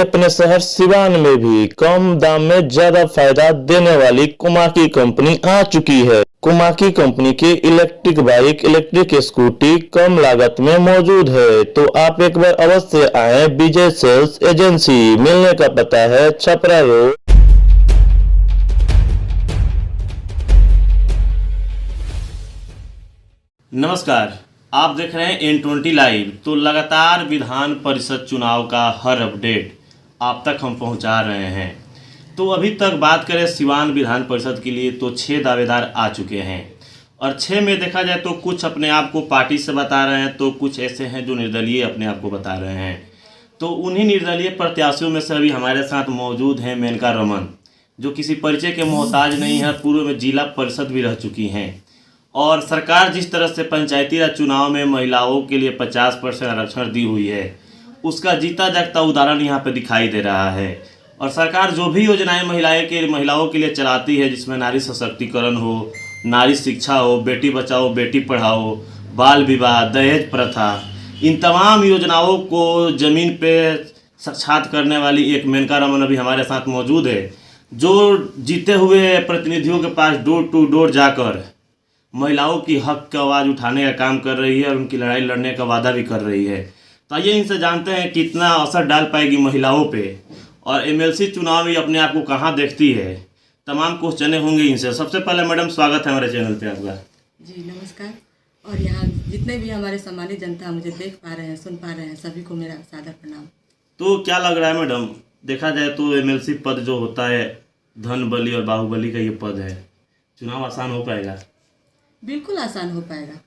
अपने शहर सिवान में भी कम दाम में ज्यादा फायदा देने वाली कोमाकी कंपनी आ चुकी है। कोमाकी कंपनी की इलेक्ट्रिक बाइक, इलेक्ट्रिक स्कूटी कम लागत में मौजूद है, तो आप एक बार अवश्य आए। विजय सेल्स एजेंसी, मिलने का पता है छपरा रोड। नमस्कार, आप देख रहे हैं N20 लाइव। तो लगातार विधान परिषद चुनाव का हर अपडेट आप तक हम पहुंचा रहे हैं। तो अभी तक बात करें सिवान विधान परिषद के लिए तो 6 दावेदार आ चुके हैं और 6 में देखा जाए तो कुछ अपने आप को पार्टी से बता रहे हैं, तो कुछ ऐसे हैं जो निर्दलीय अपने आप को बता रहे हैं। तो उन्हीं निर्दलीय प्रत्याशियों में से अभी हमारे साथ मौजूद हैं मेनका रमन, जो किसी परिचय के मोहताज नहीं है, पूर्व में जिला परिषद भी रह चुकी हैं। और सरकार जिस तरह से पंचायती राज चुनाव में महिलाओं के लिए 50% आरक्षण दी हुई है, उसका जीता जागता उदाहरण यहाँ पे दिखाई दे रहा है। और सरकार जो भी योजनाएं महिलाओं के लिए चलाती है, जिसमें नारी सशक्तिकरण हो, नारी शिक्षा हो, बेटी बचाओ बेटी पढ़ाओ, बाल विवाह, दहेज प्रथा, इन तमाम योजनाओं को ज़मीन पे साक्षात करने वाली एक मेनका रमन अभी हमारे साथ मौजूद है, जो जीते हुए प्रतिनिधियों के पास डोर टू डोर जाकर महिलाओं की हक का आवाज़ उठाने का काम कर रही है और उनकी लड़ाई लड़ने का वादा भी कर रही है। तो आइए इनसे जानते हैं कितना असर डाल पाएगी महिलाओं पे, और एमएलसी चुनाव भी अपने आप को कहाँ देखती है। तमाम क्वेश्चन होंगे इनसे। सबसे पहले मैडम, स्वागत है हमारे चैनल पे आपका। जी नमस्कार। और यहाँ जितने भी हमारे सामान्य जनता मुझे देख पा रहे हैं, सुन पा रहे हैं, सभी को मेरा सादर प्रणाम। तो क्या लग रहा है मैडम, देखा जाए तो एमएलसी पद जो होता है, धन बली और बाहुबली का ये पद है, चुनाव आसान हो पाएगा? बिल्कुल आसान हो पाएगा।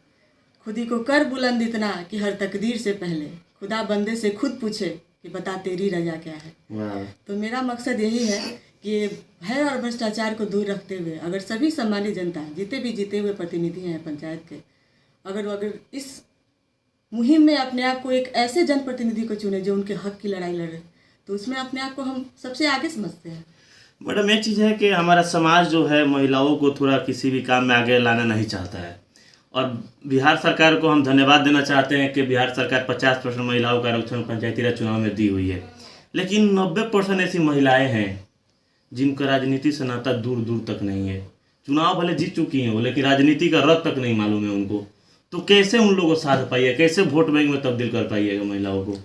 खुदी को कर बुलंद इतना कि हर तकदीर से पहले खुदा बंदे से खुद पूछे कि बता तेरी रजा क्या है। तो मेरा मकसद यही है कि भय और भ्रष्टाचार को दूर रखते हुए अगर सभी सामान्य जनता, जितने भी जीते हुए प्रतिनिधि हैं पंचायत के, अगर इस मुहिम में अपने आप को एक ऐसे जनप्रतिनिधि को चुने जो उनके हक की लड़ाई लड़े, तो उसमें अपने आप को हम सबसे आगे समझते हैं। मैडम, एक चीज़ है कि हमारा समाज जो है महिलाओं को थोड़ा किसी भी काम में आगे लाना नहीं चाहता है, और बिहार सरकार को हम धन्यवाद देना चाहते हैं कि बिहार सरकार 50% महिलाओं का आरक्षण पंचायती राज चुनाव में दी हुई है। लेकिन 90% ऐसी महिलाएं हैं जिनका राजनीति से नाता दूर दूर तक नहीं है। चुनाव भले जीत चुकी हैं वो, लेकिन राजनीति का रद तक नहीं मालूम है उनको। तो कैसे उन लोगों को साध पाइए, कैसे वोट बैंक में तब्दील कर पाइएगा महिलाओं को?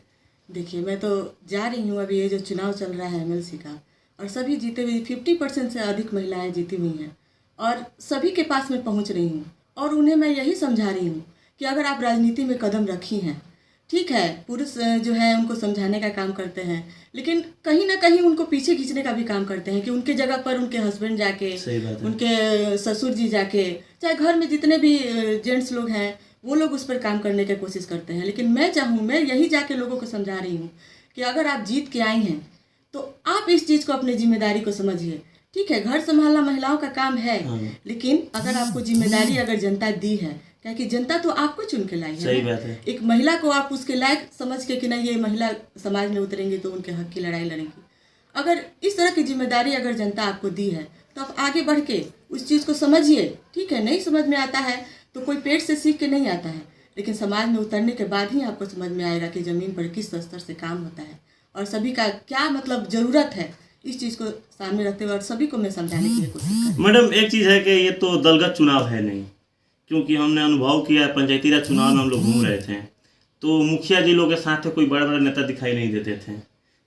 देखिए, मैं तो जा रही हूँ, अभी ये जो चुनाव चल रहा है एमएलसी का, और सभी जीते हुए 50% से अधिक महिलाएं जीती हुई हैं और सभी के पास मैं पहुंच रही हूं, और उन्हें मैं यही समझा रही हूं कि अगर आप राजनीति में कदम रखी हैं, ठीक है, पुरुष जो है उनको समझाने का काम करते हैं, लेकिन कहीं ना कहीं उनको पीछे खींचने का भी काम करते हैं कि उनके जगह पर उनके हस्बैंड जाके, उनके ससुर जी जाके, चाहे घर में जितने भी जेंट्स लोग हैं वो लोग उस पर काम करने की कोशिश करते हैं। लेकिन मैं यही जाके लोगों को समझा रही हूँ कि अगर आप जीत के आई हैं तो आप इस चीज़ को, अपनी जिम्मेदारी को समझिए। ठीक है, घर संभालना महिलाओं का काम है, लेकिन अगर आपको जिम्मेदारी अगर जनता दी है, क्योंकि जनता तो आपको चुन के लाई है। सही बात है। एक महिला को आप उसके लायक समझ के कि नहीं, ये महिला समाज में उतरेंगी तो उनके हक की लड़ाई लड़ेंगी, अगर इस तरह की जिम्मेदारी अगर जनता आपको दी है तो आप आगे बढ़ के उस चीज़ को समझिए। ठीक है, नहीं समझ में आता है तो कोई पेट से सीख के नहीं आता है, लेकिन समाज में उतरने के बाद ही आपको समझ में आएगा कि ज़मीन पर किस स्तर से काम होता है और सभी का क्या मतलब ज़रूरत है। इस चीज़ को सामने रखते हुए और सभी को मैं समझाने की कोशिश करूँ। मैडम, एक चीज़ है कि ये तो दलगत चुनाव है नहीं, क्योंकि हमने अनुभव किया, पंचायती राज चुनाव में हम लोग घूम रहे थे तो मुखिया जी लोग के साथ कोई बड़े बड़े नेता दिखाई नहीं देते थे,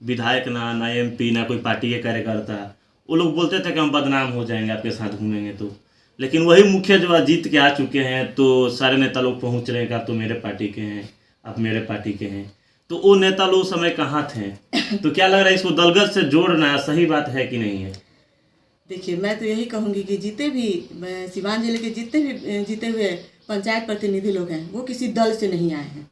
विधायक ना एमपी ना कोई पार्टी के कार्यकर्ता। वो लोग बोलते थे कि हम बदनाम हो जाएंगे आपके साथ घूमेंगे तो, लेकिन वही मुखिया जो आज जीत के आ चुके हैं तो सारे नेता लोग पहुँच रहे हैं कि आप तो मेरे पार्टी के हैं, आप मेरे पार्टी के हैं। तो वो नेता लोग समय कहाँ थे? तो क्या लग रहा है इसको दलगत से जोड़ना सही बात है कि नहीं है? देखिए, मैं तो यही कहूँगी कि जितने भी सिवान जिले के जीते हुए पंचायत प्रतिनिधि लोग हैं वो किसी दल से नहीं आए हैं,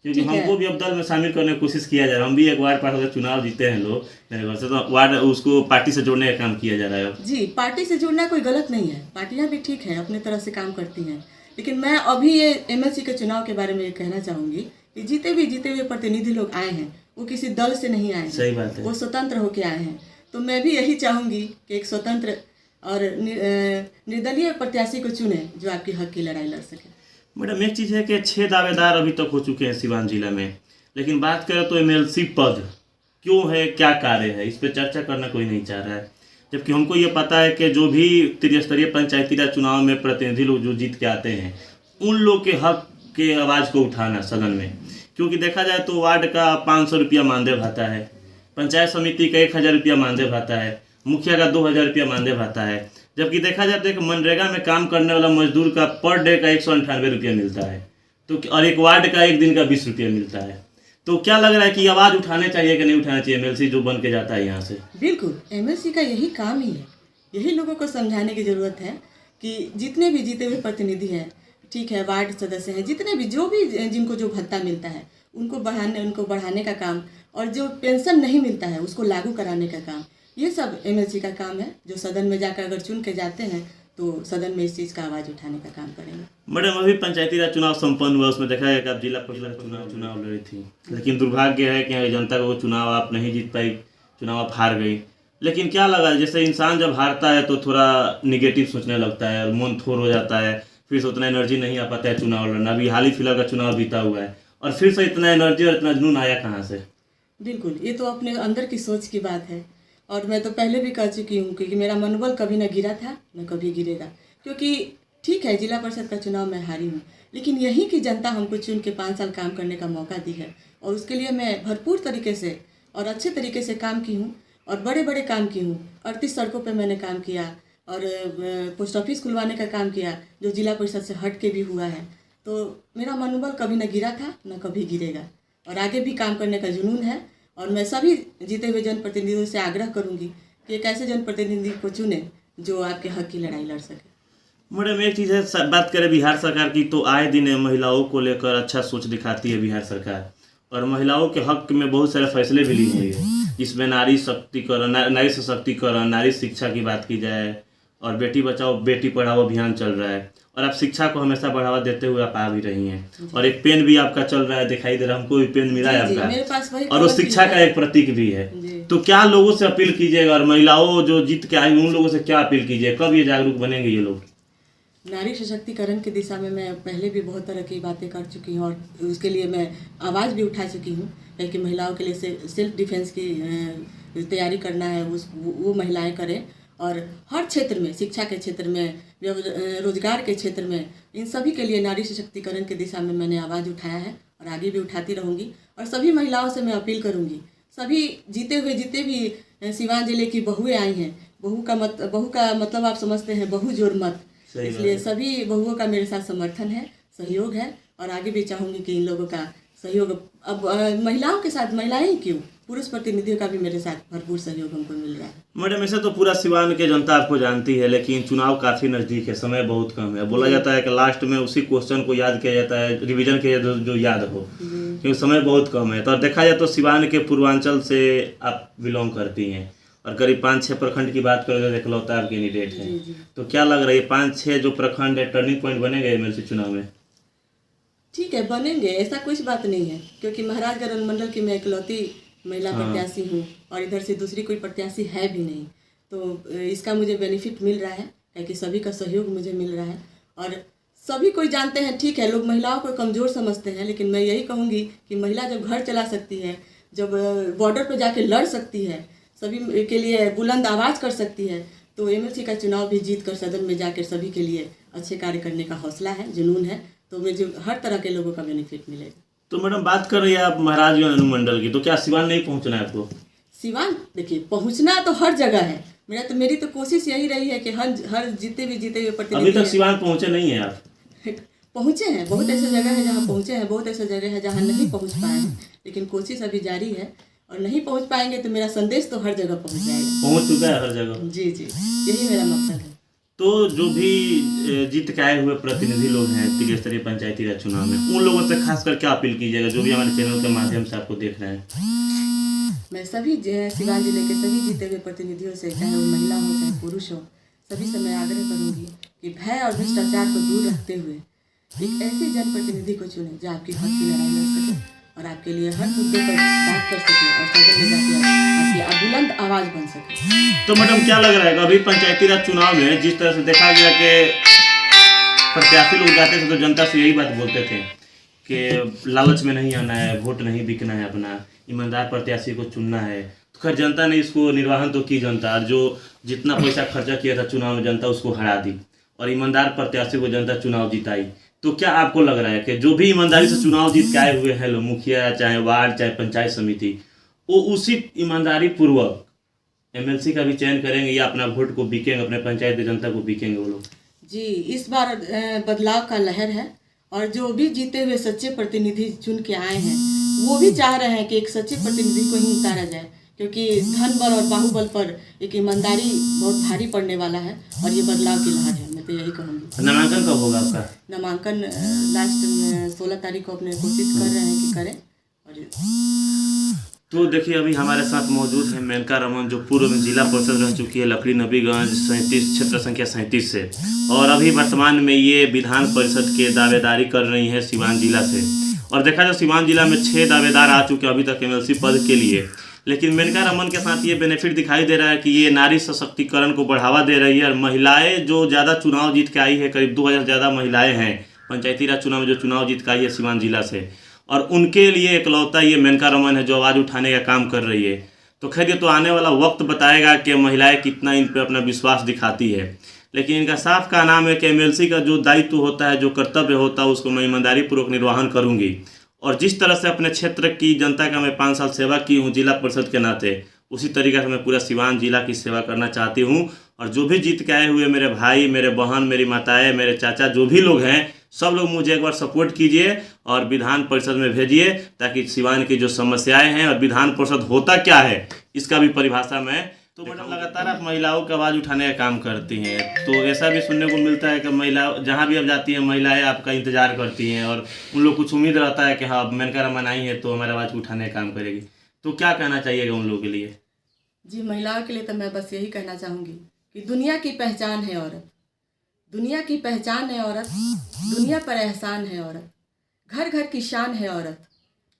क्योंकि हमको भी अब दल में शामिल करने की कोशिश किया जा रहा है। हम भी एक वार्ड पार्षद चुनाव जीते हैं लोग मेरे घर से, तो वार्ड उसको पार्टी से जोड़ने का काम किया जा रहा है। जी, पार्टी से जुड़ना कोई गलत नहीं है, पार्टियां भी ठीक है, अपने तरह से काम करती हैं। लेकिन मैं अभी ये एमएलसी के चुनाव के बारे में ये कहना चाहूँगी कि जीते हुए प्रतिनिधि लोग आए हैं वो किसी दल से नहीं आए हैं। सही बात है, वो स्वतंत्र होकर आए हैं। तो मैं भी यही चाहूँगी कि एक स्वतंत्र और निर्दलीय प्रत्याशी को चुने जो आपकी हक की लड़ाई लड़ सके। मैडम, एक चीज़ है कि 6 दावेदार अभी तक हो चुके हैं सिवान जिला में, लेकिन बात करें तो एमएलसी पद क्यों है, क्या कार्य है, इस पर चर्चा करना कोई नहीं चाह रहा है। जबकि हमको ये पता है कि जो भी त्रिस्तरीय पंचायती राज चुनाव में प्रतिनिधि लोग जो जीत के आते हैं, उन लोग के हक के आवाज़ को उठाना सदन में, क्योंकि देखा जाए तो वार्ड का 500 रुपया मानदेय भाता है, पंचायत समिति का 1000 रुपया मानदेय भाता है, मुखिया का 2000 रुपया मानदेय भाता है। जबकि देखा जाए तो एक मनरेगा में काम करने वाला मजदूर का पर डे का 198 रुपया मिलता है, तो और एक वार्ड का एक दिन का 20 रुपया मिलता है। तो क्या लग रहा है कि आवाज़ उठाने चाहिए कि नहीं उठाना चाहिए एमएलसी जो बन के जाता है यहाँ से? बिल्कुल, एमएलसी का यही काम ही है। यही लोगों को समझाने की ज़रूरत है कि जितने भी जीते हुए प्रतिनिधि हैं, ठीक है, वार्ड सदस्य हैं, जितने भी जो भी जिनको जो भत्ता मिलता है उनको बढ़ाने का काम, और जो पेंशन नहीं मिलता है उसको लागू कराने का काम, ये सब एमएलसी का काम है। जो सदन में जाकर अगर चुन के जाते हैं तो सदन में इस चीज़ का आवाज़ उठाने का काम करेंगे। मैडम, अभी पंचायती राज चुनाव संपन्न हुआ, उसमें देखा गया कि आप जिला परिषद चुनाव लड़ी थी, लेकिन दुर्भाग्य है कि जनता को वो चुनाव आप नहीं जीत पाई, चुनाव आप हार गई। लेकिन क्या लगा, जैसे इंसान जब हारता है तो थोड़ा निगेटिव सोचने लगता है और मन थोर हो जाता है, फिर से उतना एनर्जी नहीं आ पाता है चुनाव लड़ना। अभी हाल ही फिलहाल का चुनाव बीता हुआ है और फिर से इतना एनर्जी और इतना जुनून आया कहाँ से? बिल्कुल, ये तो अपने अंदर की सोच की बात है। और मैं तो पहले भी कह चुकी हूँ कि मेरा मनोबल कभी न गिरा था, न कभी गिरेगा। क्योंकि ठीक है, जिला परिषद का चुनाव मैं हारी हूँ, लेकिन यहीं की जनता हमको चुन के 5 साल काम करने का मौका दी है, और उसके लिए मैं भरपूर तरीके से और अच्छे तरीके से काम की हूँ, और बड़े बड़े काम की हूँ। 38 सड़कों पे मैंने काम किया, और पोस्ट ऑफिस खुलवाने का काम किया जो जिला परिषद से हट के भी हुआ है। तो मेरा मनोबल कभी न गिरा था, न कभी गिरेगा, और आगे भी काम करने का जुनून है। और मैं सभी जीते हुए जनप्रतिनिधियों से आग्रह करूंगी कि एक ऐसे जनप्रतिनिधि को चुने जो आपके हक की लड़ाई लड़ सके। मैडम, एक चीज़ है, बात करें बिहार सरकार की तो आए दिन महिलाओं को लेकर अच्छा सोच दिखाती है बिहार सरकार, और महिलाओं के हक में बहुत सारे फैसले भी ली हुई है, जिसमें नारी शक्तिकरण, नारी सशक्तिकरण, नारी शिक्षा की बात की जाए, और बेटी बचाओ बेटी पढ़ाओ अभियान चल रहा है, और आप शिक्षा को हमेशा बढ़ावा देते हुए आप आ भी रही हैं। और एक पेन भी आपका चल रहा है, दिखाई दे रहा है, हमको भी पेन मिला है आपका, मेरे पास वही, और वो शिक्षा का एक प्रतीक भी है। तो क्या लोगों से अपील कीजिएगा, और महिलाओं जो जीत के आई उन लोगों से क्या अपील कीजिए, कब ये जागरूक बनेंगे ये लोग? नारी सशक्तिकरण की दिशा में मैं पहले भी बहुत तरह की बातें कर चुकी हूँ, और उसके लिए मैं आवाज़ भी उठा चुकी हूँ कि महिलाओं के लिए सेल्फ डिफेंस की तैयारी करना है, वो महिलाएं करें। और हर क्षेत्र में, शिक्षा के क्षेत्र में, रोजगार के क्षेत्र में, इन सभी के लिए नारी सशक्तिकरण की दिशा में मैंने आवाज़ उठाया है, और आगे भी उठाती रहूँगी। और सभी महिलाओं से मैं अपील करूँगी, सभी जितने भी सिवान जिले की बहुएँ आई हैं, बहू का मतलब आप समझते हैं, बहू जोर मत, इसलिए सभी बहुओं का मेरे साथ समर्थन है, सहयोग है, और आगे भी चाहूँगी कि इन लोगों का सहयोग, अब महिलाओं के साथ, महिलाएं ही क्यों, पुरुष प्रतिनिधियों का भी मेरे साथ भरपूर सहयोग हमको मिल रहा है। मैडम, ऐसे तो पूरा सिवान के जनता आपको जानती है, लेकिन चुनाव काफ़ी नज़दीक है, समय बहुत कम है। बोला जाता है कि लास्ट में उसी क्वेश्चन को याद किया जाता है, रिवीजन किया जो याद हो, क्योंकि समय बहुत कम है। तो देखा जाए तो सिवान के पूर्वांचल से आप बिलोंग करती हैं, और करीब 5-6 प्रखंड की बात करें तो इकलौता आप कैंडिडेट है। तो क्या लग रहा है 5-6 जो प्रखंड है टर्निंग पॉइंट बनेंगे एमएलसी चुनाव में? ठीक है, बनेंगे, ऐसा कुछ बात नहीं है, क्योंकि महाराजगंज अनुमंडल की मैं इकलौती महिला प्रत्याशी हूँ, और इधर से दूसरी कोई प्रत्याशी है भी नहीं। तो इसका मुझे बेनिफिट मिल रहा है, क्योंकि सभी का सहयोग मुझे मिल रहा है। और सभी कोई जानते हैं, ठीक है, लोग महिलाओं को कमज़ोर समझते हैं, लेकिन मैं यही कहूँगी कि महिला जब घर चला सकती है, जब बॉर्डर पर जाके लड़ सकती है, सभी के लिए बुलंद आवाज़ कर सकती है, तो एमएलसी का चुनाव भी जीत कर सदन में जाकर सभी के लिए अच्छे कार्य करने का हौसला है, जुनून है, तो मुझे हर तरह के लोगों का बेनिफिट मिलेगा। तो मैडम, बात कर रही है आप महाराजगंज अनुमंडल की, तो क्या सिवान नहीं पहुंचना है आपको? सिवान देखिए, पहुंचना तो हर जगह है, मेरी तो कोशिश यही रही है कि हर जीते हुए प्रतिनिधि। अभी तक सिवान पहुंचे नहीं है आप? पहुंचे हैं, बहुत ऐसे जगह है जहाँ पहुंचे हैं, बहुत ऐसे जगह है जहाँ नहीं पहुंच पाए हैं, लेकिन कोशिश अभी जारी है, और नहीं पहुंच पाएंगे तो मेरा संदेश तो हर जगह पहुंच जाएगा। पहुंच चुका है हर जगह? जी, यही मेरा मकसद है। तो जो भी जीत के आए हुए प्रतिनिधि लोग हैं त्रिस्तरीय पंचायती राज चुनाव में, उन लोगों से खासकर क्या अपील कीजिएगा जो भी हमारे चैनल के माध्यम से आपको देख रहे हैं? मैं सभी सिवान जिले के सभी जीते हुए प्रतिनिधियों से, चाहे वो महिला हो चाहे पुरुष हो, सभी से मैं आग्रह करूंगी कि भय और भ्रष्टाचार को दूर रखते हुए एक ऐसे जनप्रतिनिधि को चुने जो आपकी हक की लड़ाई लड़ सके, और आपके लिए हर मुद्दे पर बात कर सके, और सदन में जाके आपकी बुलंद आवाज़ बन सके। तो मैडम, क्या लग रहा है कि अभी पंचायती राज चुनाव में जिस तरह से देखा गया कि प्रत्याशी लोग जाते थे तो जनता से यही बात बोलते थे कि लालच में नहीं आना है, वोट नहीं बिकना है अपना, ईमानदार प्रत्याशी को चुनना है। तो खैर जनता ने इसको निर्वाहन तो की जनता, और जो जितना पैसा खर्चा किया था चुनाव में जनता उसको हरा दी और ईमानदार प्रत्याशी को जनता चुनाव जिताई। तो क्या आपको लग रहा है कि जो भी ईमानदारी से चुनाव जीत के आए हुए हैं लोग, मुखिया चाहे वार्ड चाहे पंचायत समिति, वो उसी ईमानदारी पूर्वक एमएलसी का भी चयन करेंगे या अपना वोट को बिकेंगे, अपने पंचायत की जनता को बिकेंगे वो लोग? जी, इस बार बदलाव का लहर है और जो भी जीते हुए सच्चे प्रतिनिधि चुन के आए हैं वो भी चाह रहे हैं कि एक सच्चे प्रतिनिधि को ही उतारा जाए, क्योंकि धन बल और बाहुबल पर एक ईमानदारी बहुत भारी पड़ने वाला है और ये बदलाव की लहर है। मैं तो यही कहूँगी। नामांकन कब होगा आपका? नामांकन लास्ट 16 तारीख को अपने कोशिश कर रहे हैं कि करें। और तो देखिए अभी हमारे साथ मौजूद है मेनका रमन, जो पूर्व में जिला परिषद रह चुकी है लकड़ी नबीगंज 37 क्षेत्र संख्या 37 से, और अभी वर्तमान में ये विधान परिषद के दावेदारी कर रही है सिवान जिला से। और देखा जाए सिवान जिला में 6 दावेदार आ चुके हैं अभी तक एमएलसी पद के लिए। लेकिन मेनका रमन के साथ ये बेनिफिट दिखाई दे रहा है कि ये नारी सशक्तिकरण को बढ़ावा दे रही है, और महिलाएं जो ज़्यादा चुनाव जीत के आई है, करीब 2000 ज़्यादा महिलाएं हैं पंचायती राज चुनाव में जो चुनाव जीत के आई है सिवान जिला से, और उनके लिए इकलौता ये मेनका रमन है जो आवाज़ उठाने का काम कर रही है। तो खैर ये तो आने वाला वक्त बताएगा कि महिलाएं कितना इन पर अपना विश्वास दिखाती है। लेकिन इनका साफ का नाम है कि एमएलसी का जो दायित्व होता है, जो कर्तव्य होता है, उसको मैं ईमानदारी पूर्वक निर्वहन करूंगी। और जिस तरह से अपने क्षेत्र की जनता का मैं 5 साल सेवा की हूँ जिला परिषद के नाते, उसी तरीके से मैं पूरा सिवान जिला की सेवा करना चाहती हूँ। और जो भी जीत के आए हुए मेरे भाई, मेरे बहन, मेरी माताएं, मेरे चाचा, जो भी लोग हैं, सब लोग मुझे एक बार सपोर्ट कीजिए और विधान परिषद में भेजिए, ताकि सिवान की जो समस्याएं हैं और विधान परिषद होता क्या है इसका भी परिभाषा मैं तो मैडम लगातार आप महिलाओं की आवाज़ उठाने का काम करती हैं। तो ऐसा भी सुनने को मिलता है कि महिला जहाँ भी अब जाती हैं महिलाएं आपका इंतजार करती हैं और उन लोग कुछ उम्मीद रहता है कि हाँ मेनका रमन आई है तो हमारे आवाज़ उठाने का काम करेगी। तो क्या कहना चाहिएगा उन लोगों के लिए? जी, महिलाओं के लिए तो मैं बस यही कहना चाहूँगी कि दुनिया की पहचान है औरत, दुनिया की पहचान है औरत, दुनिया पर एहसान है औरत, घर घर की शान है औरत,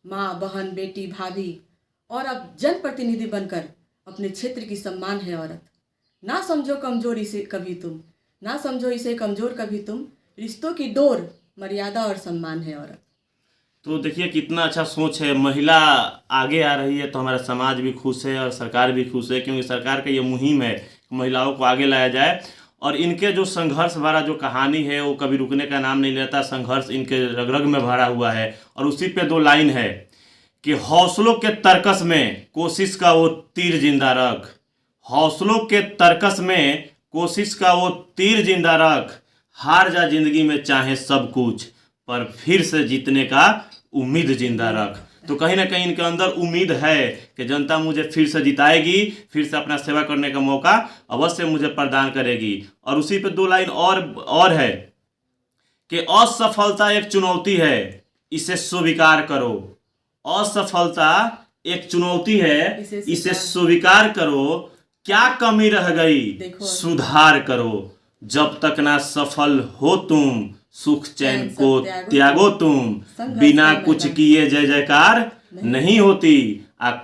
माँ, बहन, बेटी, भाभी और अब जनप्रतिनिधि बनकर अपने क्षेत्र की सम्मान है औरत। ना समझो कमजोर इसे कभी तुम, ना समझो इसे कमजोर कभी तुम, रिश्तों की डोर, मर्यादा और सम्मान है औरत। तो देखिए कितना अच्छा सोच है, महिला आगे आ रही है तो हमारा समाज भी खुश है और सरकार भी खुश है, क्योंकि सरकार का ये मुहिम है कि महिलाओं को आगे लाया जाए। और इनके जो संघर्ष भरा जो कहानी है वो कभी रुकने का नाम नहीं लेता, संघर्ष इनके रग रग में भरा हुआ है। और उसी पे 2 लाइन है कि हौसलों के तरकस में कोशिश का वो तीर जिंदा रख, हौसलों के तरकस में कोशिश का वो तीर जिंदा रख, हार जा जिंदगी में चाहे सब कुछ, पर फिर से जीतने का उम्मीद जिंदा रख। तो कहीं ना कहीं इनके अंदर उम्मीद है कि जनता मुझे फिर से जिताएगी, फिर से अपना सेवा करने का मौका अवश्य मुझे प्रदान करेगी। और उसी पे 2 लाइन और है कि असफलता एक चुनौती है, इसे स्वीकार करो। असफलता एक चुनौती है, इसे स्वीकार करो, क्या कमी रह गई सुधार करो, जब तक ना सफल हो तुम सुख चैन को त्यागो तुम, बिना कुछ किए जय जयकार नहीं होती,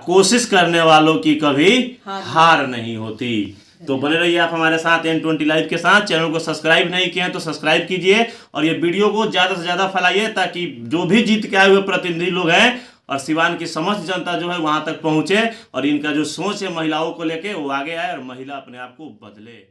कोशिश करने वालों की कभी हार नहीं होती। तो बने रहिए आप हमारे साथ N20 लाइव के साथ। चैनल को सब्सक्राइब नहीं किए हैं तो सब्सक्राइब कीजिए और ये वीडियो को ज़्यादा से ज़्यादा फैलाइए, ताकि जो भी जीत के आए हुए प्रतिनिधि लोग हैं और सिवान की समस्त जनता जो है वहाँ तक पहुँचे और इनका जो सोच है महिलाओं को लेके वो आगे आए और महिला अपने आप को बदले।